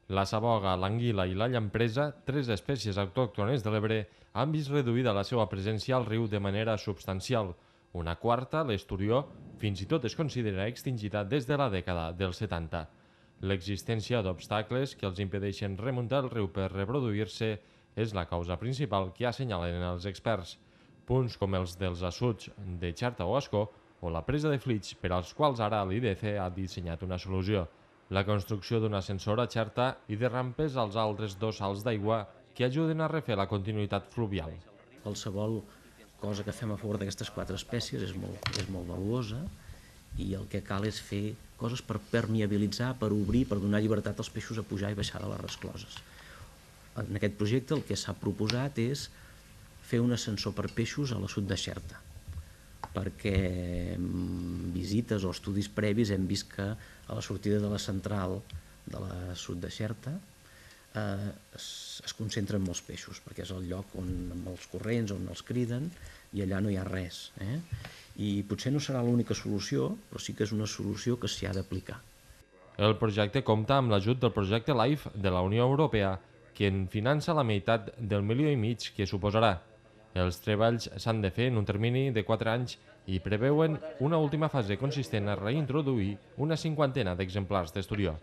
La saboga, l'anguila i la llampresa, tres espècies autòctones de l'Ebre, han vist reduïda la seva presència al riu de manera substancial. Una quarta, l'esturió, fins i tot es considera extingida des de la dècada dels 70. L'existència d'obstacles que els impedeixen remuntar el riu per reproduir-se és la causa principal que assenyalen els experts. Punts com els dels assuts de Xerta o Ascó o la presa de flits per als quals ara l'IDC ha dissenyat una solució. La construcció d'un ascensor a Xerta i de rampes als altres dos salts d'aigua que ajuden a refer la continuïtat fluvial. Qualsevol cosa que fem a favor d'aquestes quatre espècies és molt valuosa i el que cal és fer coses per permeabilitzar, per obrir, per donar llibertat als peixos a pujar i baixar de les rescloses. En aquest projecte el que s'ha proposat és fer un ascensor per peixos a l'assut de Xerta, perquè en visites o estudis previs hem vist que a la sortida de la central de l'assut de Xerta es concentren molts peixos, perquè és el lloc on amb els corrents, on els criden, i allà no hi ha res. I potser no serà l'única solució, però sí que és una solució que s'hi ha d'aplicar. El projecte compta amb l'ajut del projecte LIFE de la Unió Europea, que en finança la meitat del 1,5 milió que suposarà. Els treballs s'han de fer en un termini de 4 anys i preveuen una última fase consistent a reintroduir una cinquantena d'exemplars d'esturió.